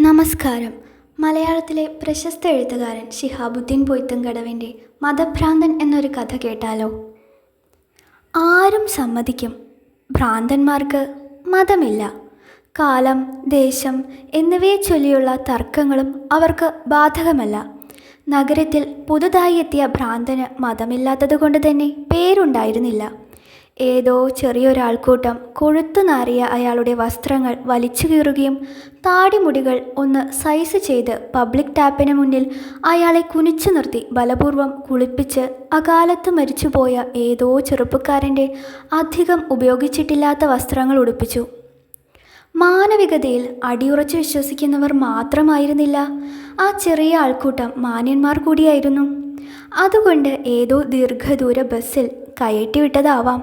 നമസ്കാരം. മലയാളത്തിലെ പ്രശസ്ത എഴുത്തുകാരൻ ശിഹാബുദ്ദീൻ പൊയ്ത്തുംകടവിൻ്റെ മതഭ്രാന്തൻ എന്നൊരു കഥ കേട്ടാലോ? ആരും സമ്മതിക്കും, ഭ്രാന്തന്മാർക്ക് മതമില്ല. കാലം, ദേശം എന്നിവയെ ചൊല്ലിയുള്ള തർക്കങ്ങളും അവർക്ക് ബാധകമല്ല. നഗരത്തിൽ പുതുതായി എത്തിയ ഭ്രാന്തന് മതമില്ലാത്തതുകൊണ്ട് തന്നെ പേരുണ്ടായിരുന്നില്ല. ഏതോ ചെറിയൊരാൾക്കൂട്ടം കൊഴുത്തു നാറിയ അയാളുടെ വസ്ത്രങ്ങൾ വലിച്ചു കീറുകയും താടിമുടികൾ ഒന്ന് സൈസ് ചെയ്ത് പബ്ലിക് ടാപ്പിന് മുന്നിൽ അയാളെ കുനിച്ചു നിർത്തി ബലപൂർവം കുളിപ്പിച്ച് അകാലത്ത് മരിച്ചുപോയ ഏതോ ചെറുപ്പക്കാരൻ്റെ അധികം ഉപയോഗിച്ചിട്ടില്ലാത്ത വസ്ത്രങ്ങൾ ഉടുപ്പിച്ചു. മാനവികതയിൽ അടിയുറച്ച് വിശ്വസിക്കുന്നവർ മാത്രമായിരുന്നില്ല ആ ചെറിയ ആൾക്കൂട്ടം, മാന്യന്മാർ കൂടിയായിരുന്നു. അതുകൊണ്ട് ഏതോ ദീർഘദൂര ബസ്സിൽ കയറ്റിവിട്ടതാവാം.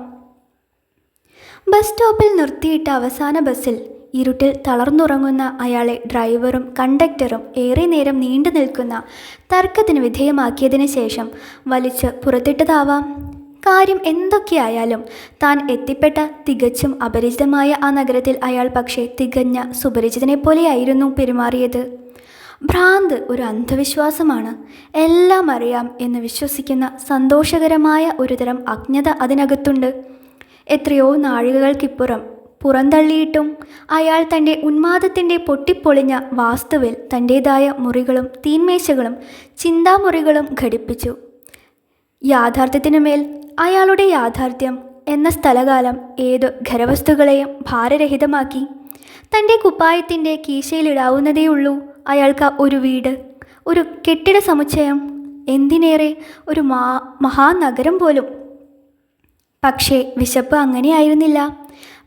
ബസ് സ്റ്റോപ്പിൽ നിർത്തിയിട്ട അവസാന ബസ്സിൽ ഇരുട്ടിൽ തളർന്നുറങ്ങുന്ന അയാളെ ഡ്രൈവറും കണ്ടക്ടറും ഏറെ നേരം നീണ്ടു നിൽക്കുന്ന തർക്കത്തിന് വിധേയമാക്കിയതിന് ശേഷം വലിച്ച് പുറത്തിട്ടതാവാം. കാര്യം എന്തൊക്കെയായാലും താൻ എത്തിപ്പെട്ട തികച്ചും അപരിചിതമായ ആ നഗരത്തിൽ അയാൾ പക്ഷേ തികഞ്ഞ സുപരിചിതനെപ്പോലെയായിരുന്നു പെരുമാറിയത്. ഭ്രാന്ത് ഒരു അന്ധവിശ്വാസമാണ്. എല്ലാം അറിയാം എന്ന് വിശ്വസിക്കുന്ന സന്തോഷകരമായ ഒരുതരം അജ്ഞത അതിനകത്തുണ്ട്. എത്രയോ നാഴികകൾക്കിപ്പുറം പുറന്തള്ളിയിട്ടും അയാൾ തൻ്റെ ഉന്മാദത്തിൻ്റെ പൊട്ടിപ്പൊളിഞ്ഞ വാസ്തുവിൽ തൻ്റേതായ മുറികളും തീന്മേശകളും ചിന്താമുറികളും ഘടിപ്പിച്ചു. യാഥാർത്ഥ്യത്തിനുമേൽ അയാളുടെ യാഥാർത്ഥ്യം എന്ന സ്ഥലകാലം ഏതു ഖരവസ്തുക്കളെയും ഭാരരഹിതമാക്കി. തൻ്റെ കുപ്പായത്തിൻ്റെ കീശയിലിടാവുന്നതേയുള്ളൂ അയാൾക്ക് ഒരു വീട്, ഒരു കെട്ടിട സമുച്ചയം, എന്തിനേറെ ഒരു മഹാനഗരം പോലും. പക്ഷേ വിശപ്പ് അങ്ങനെയായിരുന്നില്ല.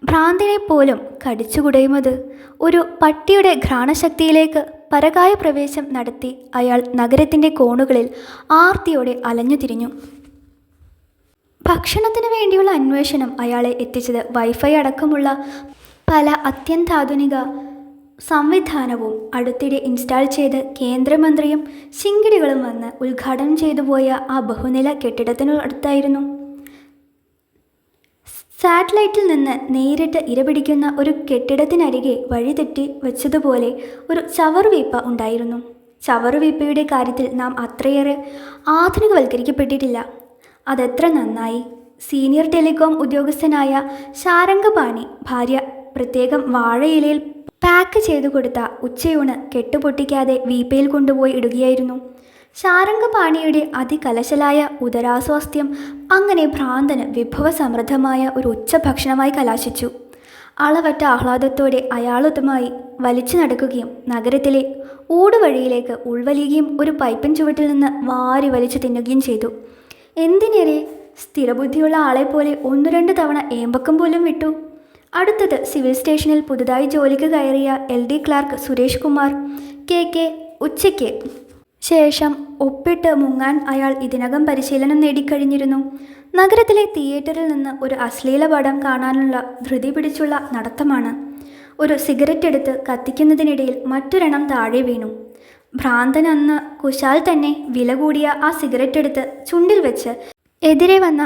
ഭ്രാന്തിനെ പോലും കടിച്ചുകുടയുമത്. ഒരു പട്ടിയുടെ ഘ്രാണശക്തിയിലേക്ക് പരകായ പ്രവേശം നടത്തി അയാൾ നഗരത്തിൻ്റെ കോണുകളിൽ ആർത്തിയോടെ അലഞ്ഞു തിരിഞ്ഞു. ഭക്ഷണത്തിന് വേണ്ടിയുള്ള അന്വേഷണം അയാളെ എത്തിച്ചത് വൈഫൈ അടക്കമുള്ള പല അത്യന്താധുനിക സംവിധാനവും അടുത്തിടെ ഇൻസ്റ്റാൾ ചെയ്ത് കേന്ദ്രമന്ത്രിയും ശിങ്കിടികളും വന്ന് ഉദ്ഘാടനം ചെയ്തുപോയ ആ ബഹുനില കെട്ടിടത്തിനടുത്തായിരുന്നു. സാറ്റലൈറ്റിൽ നിന്ന് നേരിട്ട് ഇരപിടിക്കുന്ന ഒരു കെട്ടിടത്തിനരികെ വഴിതെറ്റി വെച്ചതുപോലെ ഒരു ചവറുവീപ്പ ഉണ്ടായിരുന്നു. ചവറുവീപ്പയുടെ കാര്യത്തിൽ നാം അത്രയേറെ ആധുനികവൽക്കരിക്കപ്പെട്ടിട്ടില്ല. അതെത്ര നന്നായി! സീനിയർ ടെലികോം ഉദ്യോഗസ്ഥനായ ശാരംഗപാണി ഭാര്യ പ്രത്യേകം വാഴയിലയിൽ പാക്ക് ചെയ്തു കൊടുത്ത ഉച്ചയൂണ് കെട്ടുപൊട്ടിക്കാതെ വീപ്പയിൽ കൊണ്ടുപോയി ഇടുകയായിരുന്നു. ശാരംഗപാണിയുടെ അതികലശലായ ഉദരാസ്വാസ്ഥ്യം അങ്ങനെ ഭ്രാന്തന് വിഭവസമൃദ്ധമായ ഒരു ഉച്ചഭക്ഷണമായി കലാശിച്ചു. അളവറ്റ ആഹ്ലാദത്തോടെ അയാളുമായി വലിച്ചു നടക്കുകയും നഗരത്തിലെ ഊടുവഴിയിലേക്ക് ഉൾവലിയുകയും ഒരു പൈപ്പിൻ ചുവട്ടിൽ നിന്ന് വാരി വലിച്ചു തിന്നുകയും ചെയ്തു. എന്തിനേറെ സ്ഥിരബുദ്ധിയുള്ള ആളെപ്പോലെ ഒന്നു രണ്ട് തവണ ഏമ്പക്കം പോലും വിട്ടു. അടുത്തത് സിവിൽ സ്റ്റേഷനിൽ പുതുതായി ജോലിക്ക് കയറിയ LD clerk Suresh Kumar KK. ഉച്ചയ്ക്ക് ശേഷം ഒപ്പിട്ട് മുങ്ങാൻ അയാൾ ഇതിനകം പരിശീലനം നേടിക്കഴിഞ്ഞിരുന്നു. നഗരത്തിലെ തിയേറ്ററിൽ നിന്ന് ഒരു അശ്ലീല പടം കാണാനുള്ള ധൃതി പിടിച്ചുള്ള നടത്തമാണ്. ഒരു സിഗരറ്റ് എടുത്ത് കത്തിക്കുന്നതിനിടയിൽ മറ്റൊരെണ്ണം താഴെ വീണു. ഭ്രാന്തൻ അന്ന് കുശാൽ തന്നെ വില കൂടിയ ആ സിഗരറ്റ് എടുത്ത് ചുണ്ടിൽ വെച്ച് എതിരെ വന്ന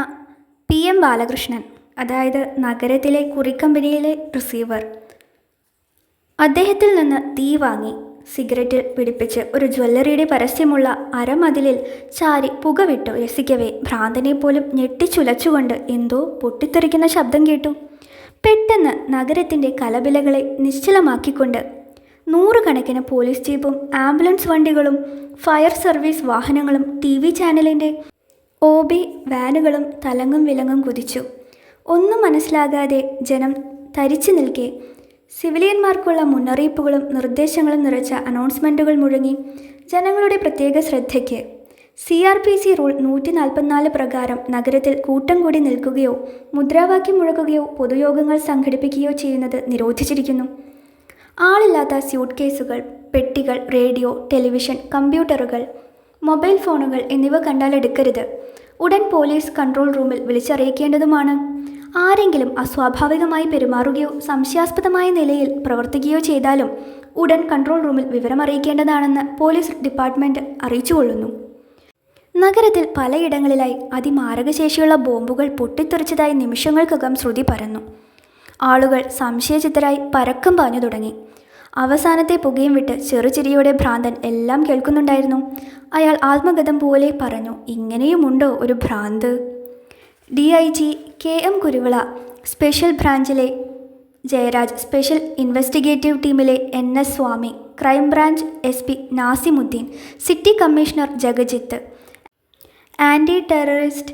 PM ബാലകൃഷ്ണൻ, അതായത് നഗരത്തിലെ കുറിക്കമ്പനിയിലെ റിസീവർ, അദ്ദേഹത്തിൽ നിന്ന് തീ വാങ്ങി സിഗരറ്റിൽ പിടിപ്പിച്ച് ഒരു ജ്വല്ലറിയുടെ പരസ്യമുള്ള അരമതിലിൽ ചാരി പുകവിട്ടു രസിക്കവേ ഭ്രാന്തനെ പോലും ഞെട്ടിച്ചുലച്ചുകൊണ്ട് എന്തോ പൊട്ടിത്തെറിക്കുന്ന ശബ്ദം കേട്ടു. പെട്ടെന്ന് നഗരത്തിൻ്റെ കലപിലകളെ നിശ്ചലമാക്കിക്കൊണ്ട് നൂറുകണക്കിന് പോലീസ് ജീപ്പും ആംബുലൻസ് വണ്ടികളും ഫയർ സർവീസ് വാഹനങ്ങളും TV ചാനലിൻ്റെ OB വാനുകളും തലങ്ങും വിലങ്ങും കുതിച്ചു. ഒന്നും മനസ്സിലാകാതെ ജനം തരിച്ചു നിൽക്കെ സിവിലിയന്മാർക്കുള്ള മുന്നറിയിപ്പുകളും നിർദ്ദേശങ്ങളും നിറച്ച അനൗൺസ്മെൻറ്റുകൾ മുഴങ്ങി. ജനങ്ങളുടെ പ്രത്യേക ശ്രദ്ധയ്ക്ക് CRPC റൂൾ 144 പ്രകാരം നഗരത്തിൽ കൂട്ടം കൂടി നിൽക്കുകയോ മുദ്രാവാക്യം മുഴക്കുകയോ പൊതുയോഗങ്ങൾ സംഘടിപ്പിക്കുകയോ ചെയ്യുന്നത് നിരോധിച്ചിരിക്കുന്നു. ആളില്ലാത്ത സ്യൂട്ട് കേസുകൾ, പെട്ടികൾ, റേഡിയോ, ടെലിവിഷൻ, കമ്പ്യൂട്ടറുകൾ, മൊബൈൽ ഫോണുകൾ എന്നിവ കണ്ടാൽ എടുക്കരുത്. ഉടൻ പോലീസ് കൺട്രോൾ റൂമിൽ വിളിച്ചറിയിക്കേണ്ടതുമാണ്. ആരെങ്കിലും അസ്വാഭാവികമായി പെരുമാറുകയോ സംശയാസ്പദമായ നിലയിൽ പ്രവർത്തിക്കുകയോ ചെയ്താലും ഉടൻ കൺട്രോൾ റൂമിൽ വിവരമറിയിക്കേണ്ടതാണെന്ന് പോലീസ് ഡിപ്പാർട്ട്മെൻറ്റ് അറിയിച്ചുകൊള്ളുന്നു. നഗരത്തിൽ പലയിടങ്ങളിലായി അതിമാരകശേഷിയുള്ള ബോംബുകൾ പൊട്ടിത്തെറിച്ചതായി നിമിഷങ്ങൾക്കകം ശ്രുതി പരന്നു. ആളുകൾ സംശയചിത്തരായി പരക്കം പാഞ്ഞു തുടങ്ങി. അവസാനത്തെ പുകയും വിട്ട് ചെറുചിരിയോടെ ഭ്രാന്തൻ എല്ലാം കേൾക്കുന്നുണ്ടായിരുന്നു. അയാൾ ആത്മഗതം പോലെ പറഞ്ഞു, ഇങ്ങനെയുമുണ്ടോ ഒരു ഭ്രാന്ത്? DIG KM കുരുവിള, സ്പെഷ്യൽ ബ്രാഞ്ചിലെ ജയരാജ്, സ്പെഷ്യൽ ഇൻവെസ്റ്റിഗേറ്റീവ് ടീമിലെ NS Swami, crime branch SP Nasimuddin, city commissioner Jagjith, anti terrorist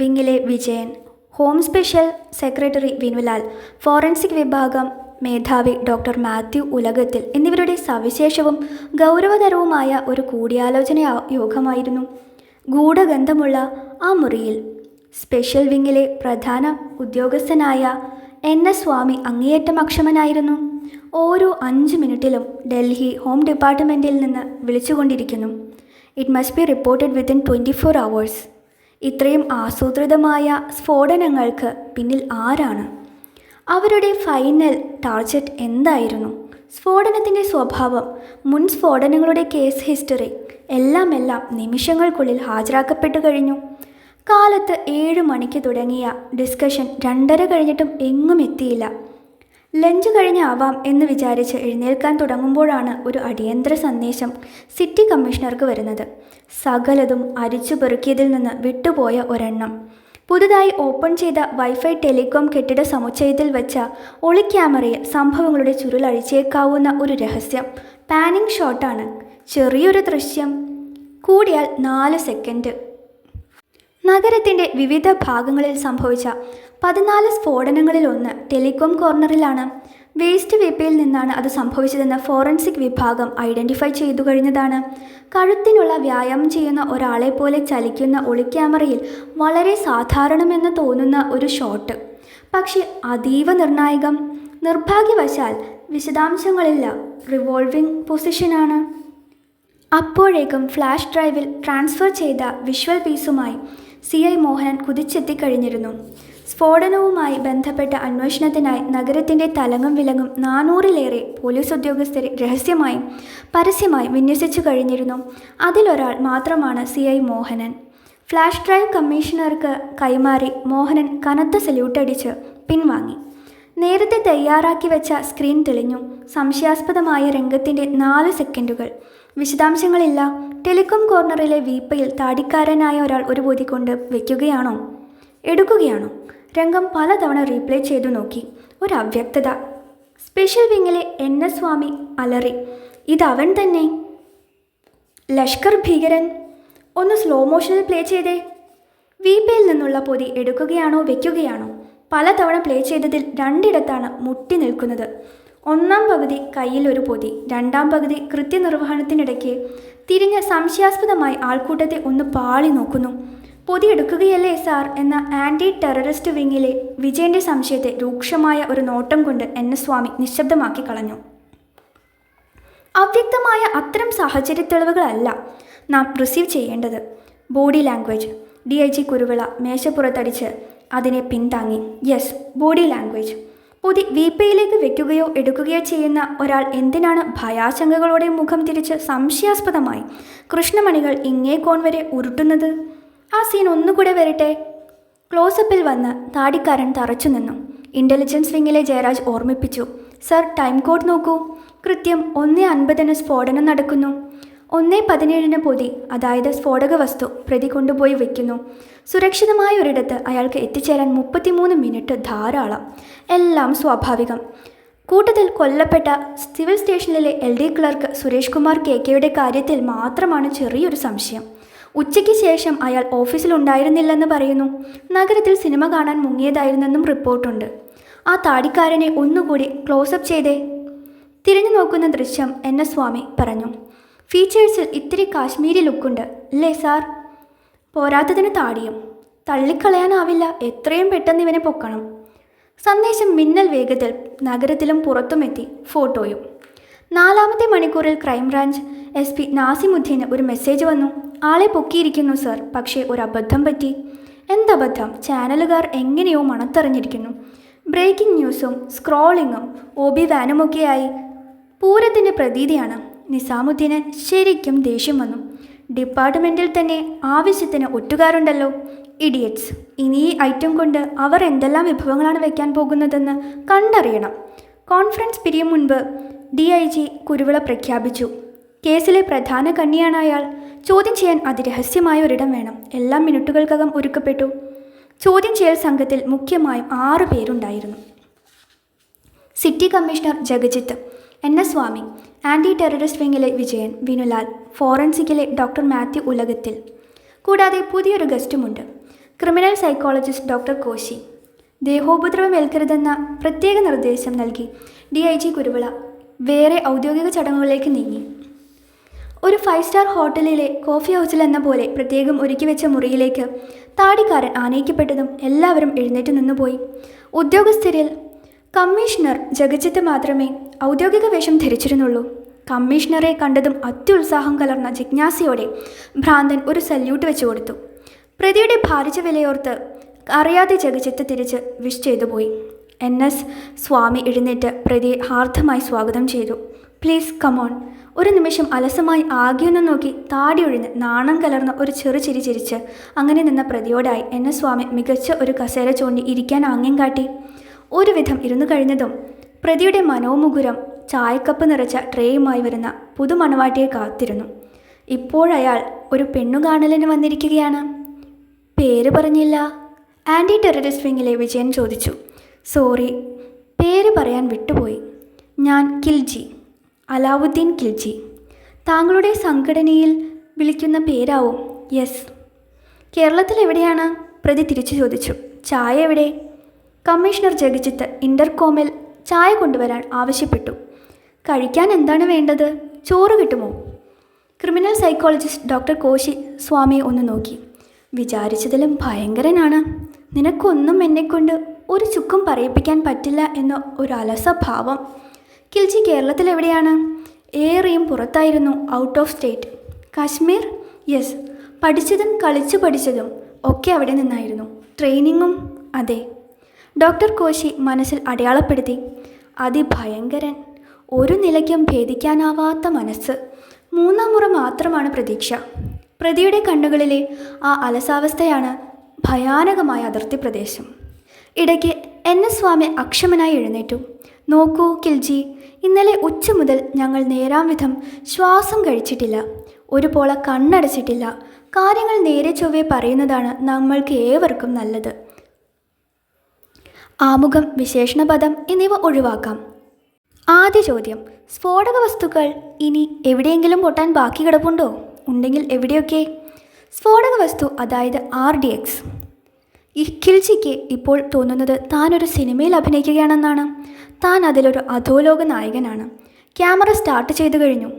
വിങ്ങിലെ Vijayan, home special secretary Vinulal, forensic വിഭാഗം മേധാവി ഡോക്ടർ മാത്യു ഉലകത്തിൽ എന്നിവരുടെ സവിശേഷവും ഗൗരവതരവുമായ ഒരു കൂടിയാലോചന യോഗമായിരുന്നു. ഗൂഢഗന്ധമുള്ള ആ മുറിയിൽ സ്പെഷ്യൽ വിങ്ങിലെ പ്രധാന ഉദ്യോഗസ്ഥനായ NS സ്വാമി അങ്ങേയറ്റം അക്ഷമനായിരുന്നു. ഓരോ 5 മിനിറ്റിലും ഡൽഹി ഹോം ഡിപ്പാർട്ട്മെൻറ്റിൽ നിന്ന് വിളിച്ചുകൊണ്ടിരിക്കുന്നു. It must be reported within 24 hours. ഇത്രയും ആസൂത്രിതമായ സ്ഫോടനങ്ങൾക്ക് പിന്നിൽ ആരാണ്? അവരുടെ ഫൈനൽ ടാർഗറ്റ് എന്തായിരുന്നു? സ്ഫോടനത്തിൻ്റെ സ്വഭാവം, മുൻ സ്ഫോടനങ്ങളുടെ കേസ് ഹിസ്റ്ററി എല്ലാം നിമിഷങ്ങൾക്കുള്ളിൽ ഹാജരാക്കപ്പെട്ടു കഴിഞ്ഞു. കാലത്ത് 7 മണിക്ക് തുടങ്ങിയ ഡിസ്കഷൻ 2:30 കഴിഞ്ഞിട്ടും എങ്ങും എത്തിയില്ല. ലഞ്ച് കഴിഞ്ഞാവാം എന്ന് വിചാരിച്ച് എഴുന്നേൽക്കാൻ തുടങ്ങുമ്പോഴാണ് ഒരു അടിയന്തര സന്ദേശം സിറ്റി കമ്മീഷണർക്ക് വരുന്നത്. സകലതും അരിച്ചു പെറുക്കിയതിൽ നിന്ന് വിട്ടുപോയ ഒരെണ്ണം. പുതുതായി ഓപ്പൺ ചെയ്ത വൈഫൈ ടെലികോം കെട്ടിട സമുച്ചയത്തിൽ വച്ച ഒളിക്യാമറയിൽ സംഭവങ്ങളുടെ ചുരുളഴിച്ചേക്കാവുന്ന ഒരു രഹസ്യം പാനിംഗ് ഷോട്ടാണ്. ചെറിയൊരു ദൃശ്യം, കൂടിയാൽ 4 സെക്കൻഡ്. നഗരത്തിൻ്റെ വിവിധ ഭാഗങ്ങളിൽ സംഭവിച്ച 14 സ്ഫോടനങ്ങളിലൊന്ന് ടെലികോം കോർണറിലാണ്. വേസ്റ്റ് വേപ്പയിൽ നിന്നാണ് അത് സംഭവിച്ചതെന്ന് ഫോറൻസിക് വിഭാഗം ഐഡൻറ്റിഫൈ ചെയ്തു കഴിഞ്ഞതാണ്. കഴുത്തിനുള്ള വ്യായാമം ചെയ്യുന്ന ഒരാളെ പോലെ ചലിക്കുന്ന ഒളിക്യാമറയിൽ വളരെ സാധാരണമെന്ന് തോന്നുന്ന ഒരു ഷോട്ട്, പക്ഷേ അതീവ നിർണായകം. നിർഭാഗ്യവശാൽ വിശദാംശങ്ങളില്ല. റിവോൾവിംഗ് പൊസിഷനാണ്. അപ്പോഴേക്കും ഫ്ലാഷ് ഡ്രൈവിൽ ട്രാൻസ്ഫർ ചെയ്ത വിഷ്വൽ പീസുമായി CI മോഹനൻ കുതിച്ചെത്തിക്കഴിഞ്ഞിരുന്നു. സ്ഫോടനവുമായി ബന്ധപ്പെട്ട അന്വേഷണത്തിനായി നഗരത്തിൻ്റെ തലങ്ങും വിലങ്ങും 400-ലേറെ പോലീസ് ഉദ്യോഗസ്ഥരെ രഹസ്യമായും പരസ്യമായും വിന്യസിച്ചു കഴിഞ്ഞിരുന്നു. അതിലൊരാൾ മാത്രമാണ് CI മോഹനൻ. ഫ്ലാഷ് ഡ്രൈവ് കമ്മീഷണർക്ക് കൈമാറി മോഹനൻ കനത്ത സല്യൂട്ടടിച്ച് പിൻവാങ്ങി. നേരത്തെ തയ്യാറാക്കി വെച്ച സ്ക്രീൻ തെളിഞ്ഞു. സംശയാസ്പദമായ രംഗത്തിൻ്റെ 4 സെക്കൻഡുകൾ. വിശദാംശങ്ങളില്ല. ടെലികോം കോർണറിലെ വീപ്പയിൽ താടിക്കാരനായ ഒരാൾ ഒരു പൊതി കൊണ്ട് വയ്ക്കുകയാണോ, എടുക്കുകയാണോ? രംഗം പലതവണ റീപ്ലേ ചെയ്തു നോക്കി. ഒരു അവ്യക്തത. സ്പെഷ്യൽ വിങ്ങിലെ NS സ്വാമി അലറി, ഇതവൻ തന്നെ, ലഷ്കർ ഭീകരൻ. ഒന്ന് സ്ലോ മോഷനിൽ പ്ലേ ചെയ്തേ. വീപ്പയിൽ നിന്നുള്ള പൊതി എടുക്കുകയാണോ വയ്ക്കുകയാണോ? പലതവണ പ്ലേ ചെയ്തതിൽ 2 മുട്ടി നിൽക്കുന്നത്. 1-ാം പകുതി കയ്യിൽ ഒരു പൊതി, 2-ാം പകുതി കൃത്യനിർവഹണത്തിനിടയ്ക്ക് തിരിഞ്ഞ് സംശയാസ്പദമായി ആൾക്കൂട്ടത്തെ ഒന്ന് പാളി നോക്കുന്നു. പൊതി എടുക്കുകയല്ലേ സാർ എന്ന ആൻറ്റി ടെററിസ്റ്റ് വിങ്ങിലെ വിജയൻ്റെ സംശയത്തെ രൂക്ഷമായ ഒരു നോട്ടം കൊണ്ട് NS സ്വാമി നിശബ്ദമാക്കി കളഞ്ഞു. അവ്യക്തമായ അത്തരം സാഹചര്യ തെളിവുകളല്ല നാം റിസീവ് ചെയ്യേണ്ടത്. Body language. DIG കുരുവിള മേശപ്പുറത്തടിച്ച് അതിനെ പിന്താങ്ങി. Yes, body language. പൊതി വീപ്പയിലേക്ക് വെക്കുകയോ എടുക്കുകയോ ചെയ്യുന്ന ഒരാൾ എന്തിനാണ് ഭയാശങ്കകളോടെ മുഖം തിരിച്ച് സംശയാസ്പദമായി കൃഷ്ണമണികൾ ഇങ്ങേ കോൺ വരെ ഉരുട്ടുന്നത്? ആ സീൻ ഒന്നുകൂടെ വരട്ടെ. ക്ലോസപ്പിൽ വന്ന് താടിക്കാരൻ തറച്ചു നിന്നു. ഇൻ്റലിജൻസ് വിങ്ങിലെ ജയരാജ് ഓർമ്മിപ്പിച്ചു, സർ ടൈം കോഡ് നോക്കൂ. കൃത്യം 1:50 സ്ഫോടനം നടക്കുന്നു. 1:17 പൊതി, അതായത് സ്ഫോടക വസ്തു പ്രതി കൊണ്ടുപോയി വയ്ക്കുന്നു. സുരക്ഷിതമായ ഒരിടത്ത് അയാൾക്ക് എത്തിച്ചേരാൻ 33 മിനിറ്റ് ധാരാളം. എല്ലാം സ്വാഭാവികം. കൂട്ടത്തിൽ കൊല്ലപ്പെട്ട സിവിൽ സ്റ്റേഷനിലെ LD ക്ലർക്ക് സുരേഷ് കുമാർ KKയുടെ കാര്യത്തിൽ മാത്രമാണ് ചെറിയൊരു സംശയം. ഉച്ചയ്ക്ക് ശേഷം അയാൾ ഓഫീസിലുണ്ടായിരുന്നില്ലെന്ന് പറയുന്നു. നഗരത്തിൽ സിനിമ കാണാൻ മുങ്ങിയതായിരുന്നെന്നും റിപ്പോർട്ടുണ്ട്. ആ താടിക്കാരനെ ഒന്നുകൂടി ക്ലോസപ്പ് ചെയ്തേ. തിരിഞ്ഞു നോക്കുന്ന ദൃശ്യം NS സ്വാമി പറഞ്ഞു. ഫീച്ചേഴ്സിൽ ഇത്തിരി കാശ്മീരി ലുക്കുണ്ട് അല്ലേ സാർ? പോരാത്തതിന് താടിയും. തള്ളിക്കളയാനാവില്ല. എത്രയും പെട്ടെന്ന് ഇവനെ പൊക്കണം. സന്ദേശം മിന്നൽ വേഗത്തിൽ നഗരത്തിലും പുറത്തുമെത്തി. ഫോട്ടോയും. 4-ാമത്തെ മണിക്കൂറിൽ ക്രൈംബ്രാഞ്ച് SP നാസിമുദ്ദീന് ഒരു മെസ്സേജ് വന്നു. ആളെ പൊക്കിയിരിക്കുന്നു സർ, പക്ഷേ ഒരു അബദ്ധം പറ്റി. എന്തബദ്ധം? ചാനലുകാർ എങ്ങനെയോ മണത്തറിഞ്ഞിരിക്കുന്നു. ബ്രേക്കിംഗ് ന്യൂസും സ്ക്രോളിങ്ങും OB വാനുമൊക്കെയായി പൂരത്തിൻ്റെ പ്രതീതിയാണ്. നിസാമുദ്ദീന് ശരിക്കും ദേഷ്യം വന്നു. ഡിപ്പാർട്ട്മെൻറ്റിൽ തന്നെ ആവശ്യത്തിന് ഒറ്റുകാരുണ്ടല്ലോ, ഇഡിയറ്റ്സ്. ഇനി ഈ ഐറ്റം കൊണ്ട് അവർ എന്തെല്ലാം വിഭവങ്ങളാണ് വയ്ക്കാൻ പോകുന്നതെന്ന് കണ്ടറിയണം. കോൺഫറൻസ് പിരിയും മുൻപ് DIG കുരുവിള പ്രഖ്യാപിച്ചു. കേസിലെ പ്രധാന കണ്ണിയാണ് അയാൾ. ചോദ്യം ചെയ്യാൻ അതിരഹസ്യമായ ഒരിടം വേണം. എല്ലാം മിനിറ്റുകൾക്കകം ഒരുക്കപ്പെട്ടു. ചോദ്യം ചെയ്യൽ സംഘത്തിൽ മുഖ്യമായും 6 പേരുണ്ടായിരുന്നു. City commissioner Jagjit, NS Swami, anti terrorist വിങ്ങിലെ വിജയൻ, വിനുലാൽ, ഫോറൻസിക്കിലെ ഡോക്ടർ മാത്യു ഉലകത്തിൽ. കൂടാതെ പുതിയൊരു ഗസ്റ്റുമുണ്ട്, ക്രിമിനൽ സൈക്കോളജിസ്റ്റ് ഡോക്ടർ കോശി. ദേഹോപദ്രവം ഏൽക്കരുതെന്ന പ്രത്യേക നിർദ്ദേശം നൽകി DIG കുരുവിള വേറെ ഔദ്യോഗിക ചടങ്ങുകളിലേക്ക് നീങ്ങി. ഒരു 5 സ്റ്റാർ ഹോട്ടലിലെ കോഫി ഹൗസിൽ എന്ന പോലെ പ്രത്യേകം ഒരുക്കി വെച്ച മുറിയിലേക്ക് താടിക്കാരൻ ആനയിക്കപ്പെട്ടതും എല്ലാവരും എഴുന്നേറ്റ് നിന്നുപോയി. ഉദ്യോഗസ്ഥരിൽ കമ്മീഷണർ ജഗജിത്ത് മാത്രമേ ഔദ്യോഗിക വേഷം ധരിച്ചിരുന്നുള്ളൂ. കമ്മീഷണറെ കണ്ടതും അത്യുത്സാഹം കലർന്ന ജിജ്ഞാസയോടെ ഭ്രാന്തൻ ഒരു സല്യൂട്ട് വെച്ചു കൊടുത്തു. പ്രതിയുടെ ഭാരിച്ച വിലയോർത്ത് അറിയാതെ ജഗജിത്ത് തിരിച്ച് വിഷ് ചെയ്തു പോയി. NS സ്വാമി എഴുന്നേറ്റ് പ്രതിയെ ഹാർദമായി സ്വാഗതം ചെയ്തു. Please come on. ഒരു നിമിഷം അലസമായി ആകെയൊന്നും നോക്കി താടിയൊഴിഞ്ഞ് നാണം കലർന്ന ഒരു ചെറുചിരി ചിരിച്ച് അങ്ങനെ നിന്ന പ്രതിയോടായി NS സ്വാമി മികച്ച ഒരു കസേര ചൂണ്ടി ഇരിക്കാൻ ആംഗ്യം കാട്ടി. ഒരുവിധം ഇരുന്നു കഴിഞ്ഞതും പ്രതിയുടെ മനോമുകുരം ചായക്കപ്പ് നിറച്ച ട്രേയുമായി വരുന്ന പുതുമണവാട്ടിയെ കാത്തിരുന്നു. ഇപ്പോഴയാൾ ഒരു പെണ്ണുകാണലിന് വന്നിരിക്കുകയാണ്. പേര് പറഞ്ഞില്ല, ആൻറ്റി ടെററിസ്റ്റ് വിങ്ങിലെ വിജയൻ ചോദിച്ചു. സോറി, പേര് പറയാൻ വിട്ടുപോയി. ഞാൻ കിൽജി, അലാവുദ്ദീൻ കിൽജി. താങ്കളുടെ സംഘടനയിൽ വിളിക്കുന്ന പേരാവും? യെസ്. കേരളത്തിൽ എവിടെയാണ്? പ്രതി തിരിച്ചു ചോദിച്ചു. ചായ എവിടെ? കമ്മീഷണർ ജഗജിത്ത് ഇന്റർകോമിൽ ചായ കൊണ്ടുവരാൻ ആവശ്യപ്പെട്ടു. കഴിക്കാൻ എന്താണ് വേണ്ടത്? ചോറ് കിട്ടുമോ? ക്രിമിനൽ സൈക്കോളജിസ്റ്റ് ഡോക്ടർ കോശി സ്വാമിയെ ഒന്ന് നോക്കി. വിചാരിച്ചതിലും ഭയങ്കരനാണ്. നിനക്കൊന്നും എന്നെക്കൊണ്ട് ഒരു ചുക്കും പറയിപ്പിക്കാൻ പറ്റില്ല എന്ന ഒരു അലസഭാവം. കിൽജി കേരളത്തിൽ എവിടെയാണ്? ഏറെയും പുറത്തായിരുന്നു, out of state. Kashmir? Yes. പഠിച്ചതും കളിച്ചു പഠിച്ചതും ഒക്കെ അവിടെ നിന്നായിരുന്നു. ട്രെയിനിങ്ങും? അതെ. ഡോക്ടർ കോശി മനസ്സിൽ അടയാളപ്പെടുത്തി. അതിഭയങ്കരൻ, ഒരു നിലയ്ക്കും ഭേദിക്കാനാവാത്ത മനസ്സ്. 3-ാം മുറ മാത്രമാണ് പ്രതീക്ഷ. പ്രതിയുടെ കണ്ണുകളിലെ ആ അലസാവസ്ഥയാണ് ഭയാനകമായ അതിർത്തി പ്രദേശം. ഇടയ്ക്ക് NS സ്വാമി അക്ഷമനായി എഴുന്നേറ്റു. നോക്കൂ കിൽജി, ഇന്നലെ ഉച്ച മുതൽ ഞങ്ങൾ നേരാം വിധം ശ്വാസം കഴിച്ചിട്ടില്ല, ഒരു പോള കണ്ണടച്ചിട്ടില്ല. കാര്യങ്ങൾ നേരെ ചൊവ്വേ പറയുന്നതാണ് നമ്മൾക്ക് ഏവർക്കും നല്ലത്. ആമുഖം, വിശേഷണപദം എന്നിവ ഒഴിവാക്കാം. ആദ്യ ചോദ്യം, സ്ഫോടക വസ്തുക്കൾ ഇനി എവിടെയെങ്കിലും പൊട്ടാൻ ബാക്കി കിടപ്പുണ്ടോ? ഉണ്ടെങ്കിൽ എവിടെയൊക്കെ? സ്ഫോടക വസ്തു, അതായത് RDX. ഈ കിൽജിക്ക് ഇപ്പോൾ തോന്നുന്നത് താനൊരു സിനിമയിൽ അഭിനയിക്കുകയാണെന്നാണ്. താൻ അതിലൊരു അധോലോക നായകനാണ്. ക്യാമറ സ്റ്റാർട്ട് ചെയ്തു കഴിഞ്ഞു.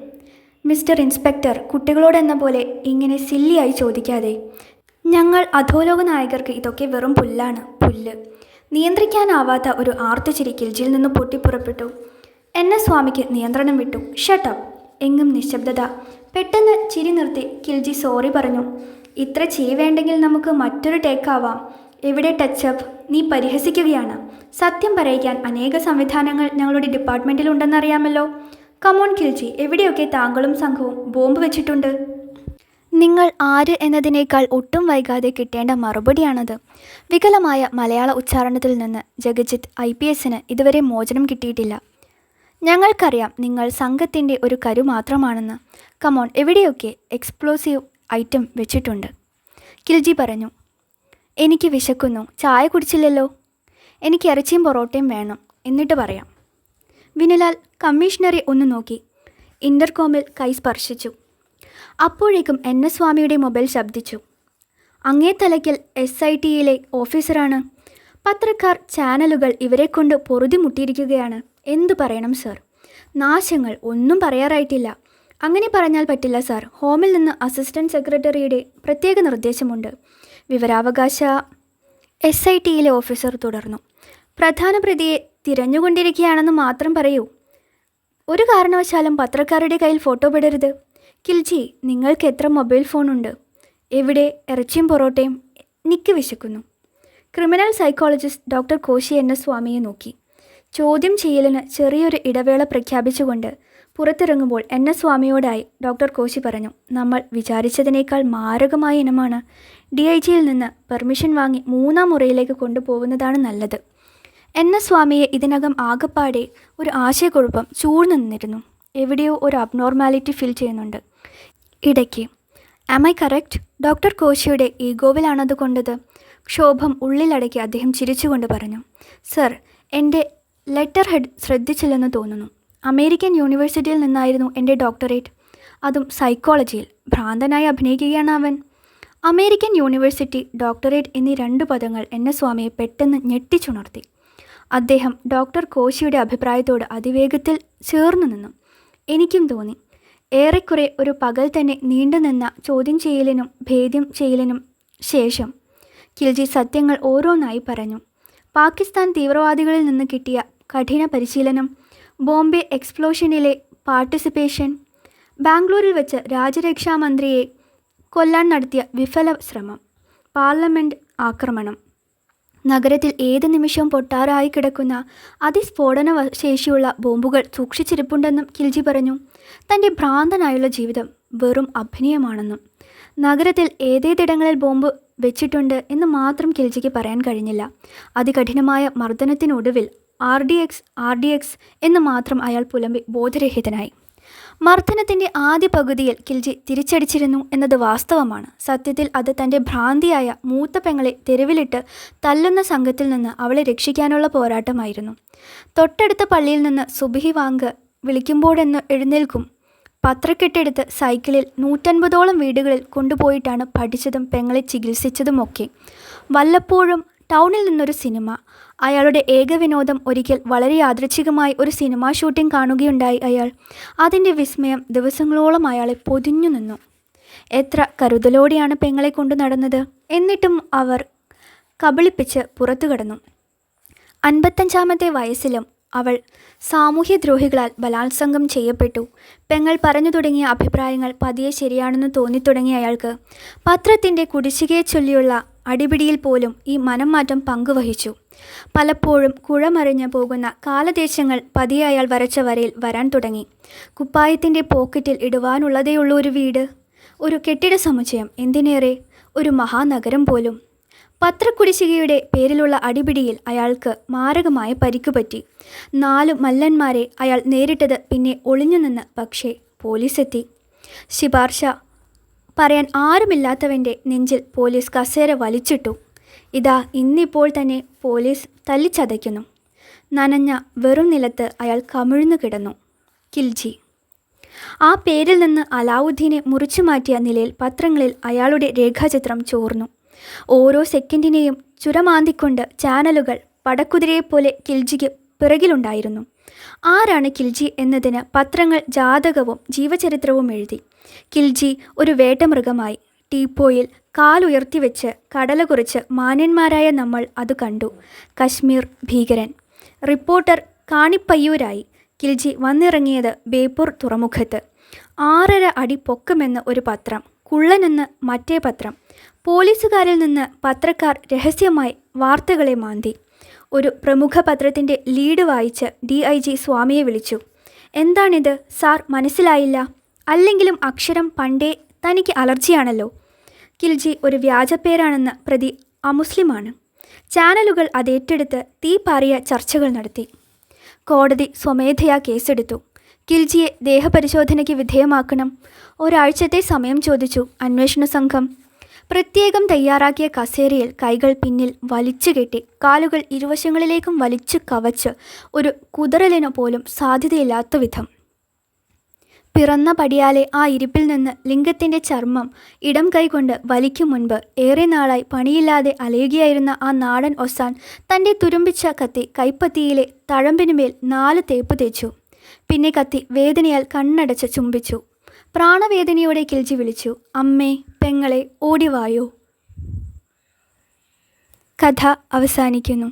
മിസ്റ്റർ ഇൻസ്പെക്ടർ, കുട്ടികളോടെന്ന പോലെ ഇങ്ങനെ സില്ലിയായി ചോദിക്കാതെ. ഞങ്ങൾ അധോലോക നായകർക്ക് ഇതൊക്കെ വെറും പുല്ലാണ്, പുല്ല്. നിയന്ത്രിക്കാനാവാത്ത ഒരു ആർത്തുചിരി കിൽജിയിൽ നിന്ന് പൊട്ടിപ്പുറപ്പെട്ടു. NS സ്വാമിക്ക് നിയന്ത്രണം വിട്ടു. ഷട്ടപ്പ്. എങ്ങും നിശബ്ദത. പെട്ടെന്ന് ചിരി നിർത്തി കിൽജി സോറി പറഞ്ഞു. ഇത്ര ചിരി വേണ്ടെങ്കിൽ നമുക്ക് മറ്റൊരു ടേക്കാവാം. എവിടെ ടച്ചപ്പ്? നീ പരിഹസിക്കുകയാണ്. സത്യം പറയിക്കാൻ അനേക സംവിധാനങ്ങൾ ഞങ്ങളുടെ ഡിപ്പാർട്ട്മെൻറ്റിലുണ്ടെന്നറിയാമല്ലോ. കമോൺ കിൽജി, എവിടെയൊക്കെ താങ്കളും സംഘവും ബോംബ് വെച്ചിട്ടുണ്ട്? നിങ്ങൾ ആര് എന്നതിനേക്കാൾ ഒട്ടും വൈകാതെ കിട്ടേണ്ട മറുപടിയാണത്. വികലമായ മലയാള ഉച്ചാരണത്തിൽ നിന്ന് ജഗജിത്ത് IPSന് ഇതുവരെ മോചനം കിട്ടിയിട്ടില്ല. ഞങ്ങൾക്കറിയാം നിങ്ങൾ സംഘത്തിൻ്റെ ഒരു കരു മാത്രമാണെന്ന്. കമോൺ, എവിടെയൊക്കെ എക്സ്പ്ലോസീവ് ഐറ്റം വെച്ചിട്ടുണ്ട്? കിൽജി പറഞ്ഞു. എനിക്ക് വിശക്കുന്നു. ചായ കുടിച്ചില്ലല്ലോ. എനിക്ക് ഇറച്ചിയും പൊറോട്ടയും വേണം, എന്നിട്ട് പറയാം. വിനുലാൽ കമ്മീഷണറെ ഒന്ന് നോക്കി. ഇന്റർകോമിൽ കൈ സ്പർശിച്ചു. അപ്പോഴേക്കും NS സ്വാമിയുടെ മൊബൈൽ ശബ്ദിച്ചു. അങ്ങേ തലയ്ക്കൽ SITയിലെ ഓഫീസറാണ്. പത്രക്കാർ, ചാനലുകൾ ഇവരെ കൊണ്ട് പൊറുതി മുട്ടിയിരിക്കുകയാണ്. എന്തു പറയണം സർ? നാശങ്ങൾ ഒന്നും പറയാറായിട്ടില്ല. അങ്ങനെ പറഞ്ഞാൽ പറ്റില്ല സാർ. ഹോമിൽ നിന്ന് അസിസ്റ്റന്റ് സെക്രട്ടറിയുടെ പ്രത്യേക നിർദ്ദേശമുണ്ട്. വിവരാവകാശ SITയിലെ ഓഫീസർ തുടർന്നു. പ്രധാന പ്രതിയെ തിരഞ്ഞുകൊണ്ടിരിക്കുകയാണെന്ന് മാത്രം പറയൂ. ഒരു കാരണവശാലും പത്രക്കാരുടെ കയ്യിൽ ഫോട്ടോ പെടരുത്. കിൽജി, നിങ്ങൾക്ക് എത്ര മൊബൈൽ ഫോണുണ്ട്? എവിടെ ഇറച്ചിയും പൊറോട്ടയും? എനിക്ക് വിശക്കുന്നു. Criminal psychologist doctor Koshy NS സ്വാമിയെ നോക്കി. ചോദ്യം ചെയ്യലിന് ചെറിയൊരു ഇടവേള പ്രഖ്യാപിച്ചുകൊണ്ട് പുറത്തിറങ്ങുമ്പോൾ NS സ്വാമിയോടായി ഡോക്ടർ കോശി പറഞ്ഞു. നമ്മൾ വിചാരിച്ചതിനേക്കാൾ മാരകമായ ഇനമാണ്. DIGയിൽ നിന്ന് പെർമിഷൻ വാങ്ങി 3-ാം മുറിയിലേക്ക് കൊണ്ടുപോകുന്നതാണ് നല്ലത്. സ്വാമിയെ ഇതിനകം ആകപ്പാടെ ഒരു ആശയക്കുഴപ്പം ചൂഴ്ന്നു നിന്നിരുന്നു. എവിടെയോ ഒരു അബ്നോർമാലിറ്റി ഫീൽ ചെയ്യുന്നുണ്ട് ഇടയ്ക്ക്. Am I correct? ഡോക്ടർ കോശിയുടെ ഈഗോവിലാണത് കൊണ്ടത്. ക്ഷോഭം ഉള്ളിലടക്കി അദ്ദേഹം ചിരിച്ചുകൊണ്ട് പറഞ്ഞു. സർ, എൻ്റെ ലെറ്റർ ഹെഡ് ശ്രദ്ധിച്ചില്ലെന്ന് തോന്നുന്നു. അമേരിക്കൻ യൂണിവേഴ്സിറ്റിയിൽ നിന്നായിരുന്നു എൻ്റെ ഡോക്ടറേറ്റ്, അതും സൈക്കോളജിയിൽ. ഭ്രാന്തനായി അഭിനയിക്കുകയാണ് അവൻ. അമേരിക്കൻ യൂണിവേഴ്സിറ്റി, ഡോക്ടറേറ്റ് എന്നീ 2 പദങ്ങൾ സ്വാമിയെ പെട്ടെന്ന് ഞെട്ടിച്ചുണർത്തി. അദ്ദേഹം ഡോക്ടർ കോശിയുടെ അഭിപ്രായത്തോട് അതിവേഗത്തിൽ ചേർന്നു നിന്നു. എനിക്കും തോന്നി. ഏറെക്കുറെ ഒരു പകൽ തന്നെ നീണ്ടുനിന്ന ചോദ്യം ചെയ്യലിനും ഭേദ്യം ചെയ്യലിനും ശേഷം ഖിൽജി സത്യങ്ങൾ ഓരോന്നായി പറഞ്ഞു. പാകിസ്ഥാൻ തീവ്രവാദികളിൽ നിന്ന് കിട്ടിയ കഠിന പരിശീലനം, ബോംബെ എക്സ്പ്ലോഷനിലെ പാർട്ടിസിപ്പേഷൻ, ബാംഗ്ലൂരിൽ വെച്ച് രാജ്യരക്ഷാമന്ത്രിയെ കൊല്ലാൻ നടത്തിയ വിഫല ശ്രമം, പാർലമെൻറ്റ് ആക്രമണം, നഗരത്തിൽ ഏത് നിമിഷവും പൊട്ടാറായി കിടക്കുന്ന അതിസ്ഫോടന ശേഷിയുള്ള ബോംബുകൾ സൂക്ഷിച്ചിരിപ്പുണ്ടെന്നും ഖിൽജി പറഞ്ഞു. തൻ്റെ ഭ്രാന്തനായുള്ള ജീവിതം വെറും അഭിനയമാണെന്നും നഗരത്തിൽ ഏതേതിടങ്ങളിൽ ബോംബ് വെച്ചിട്ടുണ്ട് എന്ന് മാത്രം ഖിൽജിക്ക് പറയാൻ കഴിഞ്ഞില്ല. അതികഠിനമായ മർദ്ദനത്തിനൊടുവിൽ RDX എന്ന് മാത്രം അയാൾ പുലമ്പി ബോധരഹിതനായി. മർദ്ദനത്തിൻ്റെ ആദ്യ പകുതിയിൽ ഖിൽജി തിരിച്ചടിച്ചിരുന്നു എന്നത് വാസ്തവമാണ്. സത്യത്തിൽ അത് തൻ്റെ ഭ്രാന്തിയായ മൂത്ത പെങ്ങളെ തെരുവിലിട്ട് തല്ലുന്ന സംഘത്തിൽ നിന്ന് അവളെ രക്ഷിക്കാനുള്ള പോരാട്ടമായിരുന്നു. തൊട്ടടുത്ത പള്ളിയിൽ നിന്ന് സുബ്ഹി വാങ്ക് വിളിക്കുമ്പോഴെന്ന് എഴുന്നേൽക്കും. പത്രക്കെട്ടെടുത്ത് സൈക്കിളിൽ 150ഓളം വീടുകളിൽ കൊണ്ടുപോയിട്ടാണ് പഠിച്ചതും പെങ്ങളെ ചികിത്സിച്ചതുമൊക്കെ. വല്ലപ്പോഴും ടൗണിൽ നിന്നൊരു സിനിമ. അയാളുടെ ഏക വിനോദം ഒരിക്കൽ വളരെ യാദൃച്ഛികമായി ഒരു സിനിമാ ഷൂട്ടിംഗ് കാണുകയുണ്ടായി അയാൾ. അതിൻ്റെ വിസ്മയം ദിവസങ്ങളോളം അയാളെ പൊതിഞ്ഞു നിന്നു. എത്ര കരുതലോടെയാണ് പെങ്ങളെ കൊണ്ടു നടന്നത്. എന്നിട്ടും അവർ കബളിപ്പിച്ച് പുറത്തു കടന്നു. 55ാമത്തെ വയസ്സിലും അവൾ സാമൂഹ്യദ്രോഹികളാൽ ബലാത്സംഗം ചെയ്യപ്പെട്ടു. പെങ്ങൾ പറഞ്ഞു തുടങ്ങിയ അഭിപ്രായങ്ങൾ പതിയെ ശരിയാണെന്ന് തോന്നിത്തുടങ്ങിയ അയാൾക്ക് പത്രത്തിൻ്റെ കുടിശ്ശികയെ ചൊല്ലിയുള്ള അടിപിടിയിൽ പോലും ഈ മനംമാറ്റം പങ്കുവഹിച്ചു. പലപ്പോഴും കുഴമറിഞ്ഞു പോകുന്ന കാലദേശങ്ങൾ പതിയെ അയാൾ വരച്ച വരയിൽ വരാൻ തുടങ്ങി. കുപ്പായത്തിൻ്റെ പോക്കറ്റിൽ ഇടുവാനുള്ളതേയുള്ളൂ ഒരു വീട്, ഒരു കെട്ടിട സമുച്ചയം, എന്തിനേറെ ഒരു മഹാനഗരം പോലും. പത്രക്കുടിശ്ശികയുടെ പേരിലുള്ള അടിപിടിയിൽ അയാൾക്ക് മാരകമായ പരിക്കുപറ്റി. 4 മല്ലന്മാരെ അയാൾ നേരിട്ടത് പിന്നെ ഒളിഞ്ഞുനിന്ന്. പക്ഷേ പോലീസെത്തി. ശിപാർശ പറയാൻ ആരുമില്ലാത്തവൻ്റെ നെഞ്ചിൽ പോലീസ് കസേര വലിച്ചിട്ടു. ഇതാ ഇന്നിപ്പോൾ തന്നെ പോലീസ് തല്ലിച്ചതയ്ക്കുന്നു. നനഞ്ഞ വെറും നിലത്ത് അയാൾ കമിഴ്ന്നു കിടന്നു. ഖിൽജി. ആ പേരിൽ നിന്ന് അലാവുദ്ദീനെ മുറിച്ചു മാറ്റിയ നിലയിൽ പത്രങ്ങളിൽ അയാളുടെ രേഖാചിത്രം ചോർന്നു. ഓരോ സെക്കൻഡിനെയും ചുരമാന്തിക്കൊണ്ട് ചാനലുകൾ പടക്കുതിരയെപ്പോലെ ഖിൽജിക്ക് പിറകിലുണ്ടായിരുന്നു. ആരാണ് ഖിൽജി എന്നതിന് പത്രങ്ങൾ ജാതകവും ജീവചരിത്രവും എഴുതി. ഖിൽജി ഒരു വേട്ടമൃഗമായി. ടീപ്പോയിൽ കാലുയർത്തിവെച്ച് കടല കുറിച്ച് മാന്യന്മാരായ നമ്മൾ അത് കണ്ടു. കശ്മീർ ഭീകരൻ. റിപ്പോർട്ടർ കാണിപ്പയ്യൂരായി. ഖിൽജി വന്നിറങ്ങിയത് ബേപ്പൂർ തുറമുഖത്ത്. 6.5 അടി പൊക്കമെന്ന് ഒരു പത്രം, കുള്ളനെന്ന് മറ്റേ പത്രം. പോലീസുകാരിൽ നിന്ന് പത്രക്കാർ രഹസ്യമായി വാർത്തകളെ മാന്തി. ഒരു പ്രമുഖ പത്രത്തിൻ്റെ ലീഡ് വായിച്ച് DIG സ്വാമിയെ വിളിച്ചു. എന്താണിത് സാർ, മനസ്സിലായില്ല? അല്ലെങ്കിലും അക്ഷരം പണ്ടേ തനിക്ക് അലർജിയാണല്ലോ. ഖിൽജി ഒരു വ്യാജപ്പേരാണെന്ന് പ്രതി അമുസ്ലിമാണ്. ചാനലുകൾ അതേറ്റെടുത്ത് തീപാറിയ ചർച്ചകൾ നടത്തി. കോടതി സ്വമേധയാ കേസെടുത്തു. ഖിൽജിയെ ദേഹപരിശോധനയ്ക്ക് വിധേയമാക്കണം. ഒരാഴ്ചത്തെ സമയം ചോദിച്ചു അന്വേഷണ സംഘം. പ്രത്യേകം തയ്യാറാക്കിയ കസേരയിൽ കൈകൾ പിന്നിൽ വലിച്ചു കെട്ടി കാലുകൾ ഇരുവശങ്ങളിലേക്കും വലിച്ചു കവച്ച് ഒരു കുതറലിനു പോലും സാധ്യതയില്ലാത്ത വിധം പിറന്ന പടിയാലെ ആ ഇരിപ്പിൽ നിന്ന് ലിംഗത്തിൻ്റെ ചർമ്മം ഇടം കൈകൊണ്ട് വലിക്കും മുൻപ് ഏറെ നാളായി പണിയില്ലാതെ അലയുകയായിരുന്ന ആ നാടൻ ഒസാൻ തൻ്റെ തുരുമ്പിച്ച കത്തി കൈപ്പത്തിയിലെ തഴമ്പിനുമേൽ 4 തേപ്പ് തേച്ചു. പിന്നെ കത്തി വേദനയാൽ കണ്ണടച്ച് ചുംബിച്ചു. പ്രാണവേദനയോടെ ഖിൽജി വിളിച്ചു, അമ്മേ, പെങ്ങളെ, ഓടിവായോ. കഥ അവസാനിക്കുന്നു.